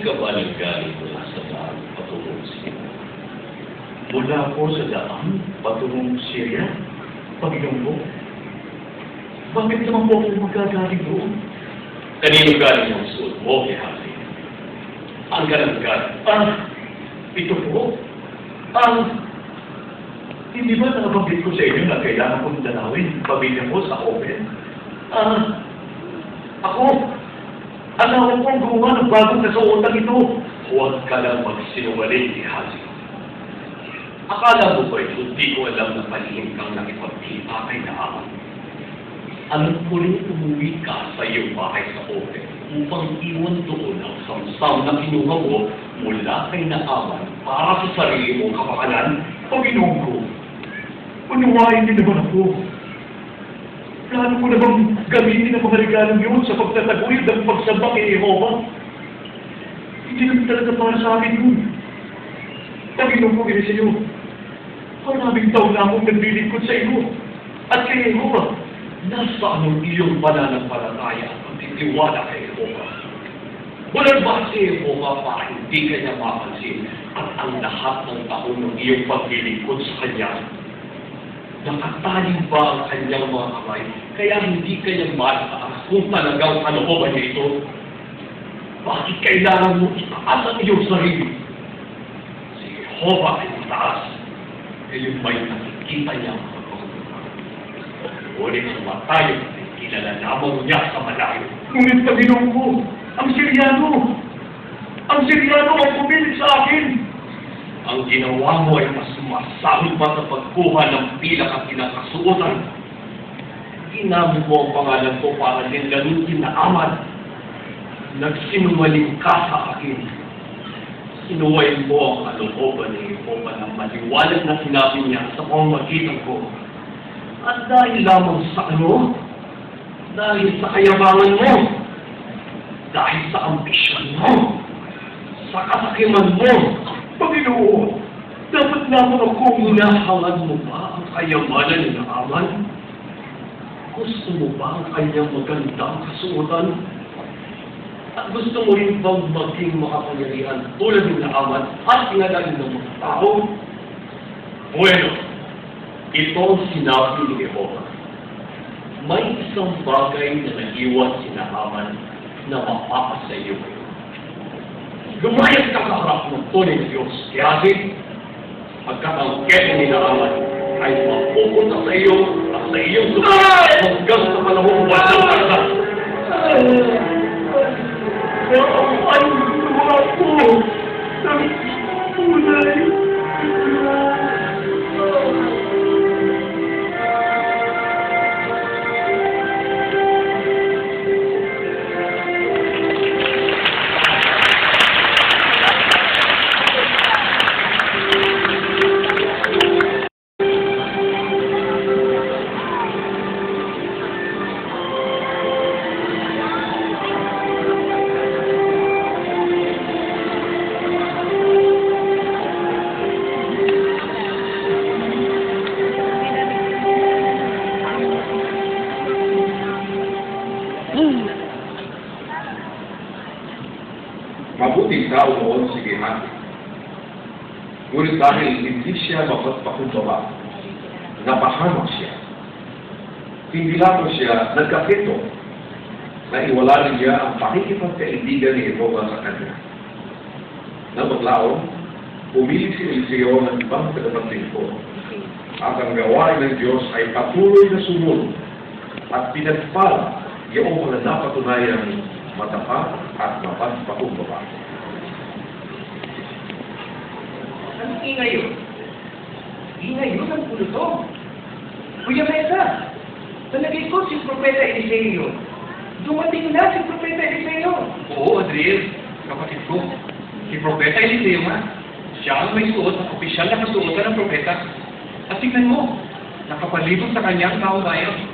ka ba nanggaling mula sa daan patungong Syria? Mula po sa daan patungong Syria? Panginoon ko, bakit naman po ako magagaling doon? Kanino galing ang suot mo, Gehazi? Ang galing galing? Ito po. Hindi ba nabanggit ko sa inyo na kailangan kong dalawin pamilya mo sa open? Alam ko kong gumawa ng bagong kasuotan ito. Huwag ka lang magsinungaling, Gehazi. Akala mo ba ito, di ko alam na palihim kang nakipagkita kay Naaman. Alam ko rin umuwi ka sa iyong bahay sa open upang iwan doon ang samsam na kinuha mo mula kay Naaman para sa sarili mong kapakanan. Panginoon ko, unawain din naman ako. Plano mo na bang gamitin ang mga regalong yun sa pagtataguyod at pagsamba kay Jehovah? Hindi naman talaga para sa akin yun. Panginoon ko, sa iyo, maraming taon na akong naglilingkod sa iyo at kay Jehovah. Nasa anong iyong pananampalataya at pagtitiwala kay Jehovah? Walang ba si Jehovah para hindi kanya mapansin at ang lahat ng taon ng iyong paglilingkod sa Kanya? Nakataling ba ang kanyang mga kamay kaya hindi kanya mataas kung talagang ano ko ba ito? Bakit kailangan mo itaas ang iyong sarili? Si Jehovah ay mataas, kaya may nakikita niya ang pagkakulang. Ngunit ang matayo ay kilala lamang niya sa malayo. Ngunit Panginoon ko, ang Syriano ang pumilit sa akin. Ang ginawa mo ay mas masahol pa sa pagkuha ng pilak at kinakasuotan. Ginamit mo ang pangalan ko para din gamitin na Naaman. Nagsinungaling ka sa akin. Sinuway mo ang kalooban ni Jehovah ng maliwanag na sinabi niya sa pamamagitan ko. At dahil lamang sa ano? Dahil sa kayabangan mo. Dahil sa ambisyon mo. Sa kasakiman mo. Panginoon, dapat lamang akong hinahangad mo ba ang kayamanan ni Naaman? Gusto mo ba ang kanyang magandang kasuotan? At gusto mo rin bang maging makapangyarihan tulad ni Naaman at inalain ng mga tao? Bueno, ito ang sinabi ni Jehovah. May isang bagay na naiwan si Naaman na mapapasayo kayo. Lumayas ka sa harap ng tunay na Diyos. Gehazi, pagkat ang kete ni Naaman ay mapupunta sa iyo at sa iyong susunod hanggang sa panahong walang karga. Ay, mga po! Ang tunay! Mabuting tao noon si Gehazi. Ngunit dahil hindi siya mapagpakumbaba, napahamak siya. Hindi lamang siya nagkapito na iwala niya ang pakikipagkaibigan ni Jehovah sa kanya. Nang maglaon, pumili si Eliseo ng ibang tagapagtingko at ang gawain ng Diyos ay patuloy na sumunod at pinagpala yung mga napatunayang matapat at mapagpakumbaba. Ang ingay yun? Ingay yun ang pulutong. Kuya Mesa, nalagay ko si Propeta Eliseo. Dumating na si Propeta Eliseo. Oo, Adriel, kapatid ko. Si Propeta Eliseo nga. Siya ang may suot at opisyal na kasuotan ng propeta. At tingnan mo, nakapalibot sa kanyang tao bayan.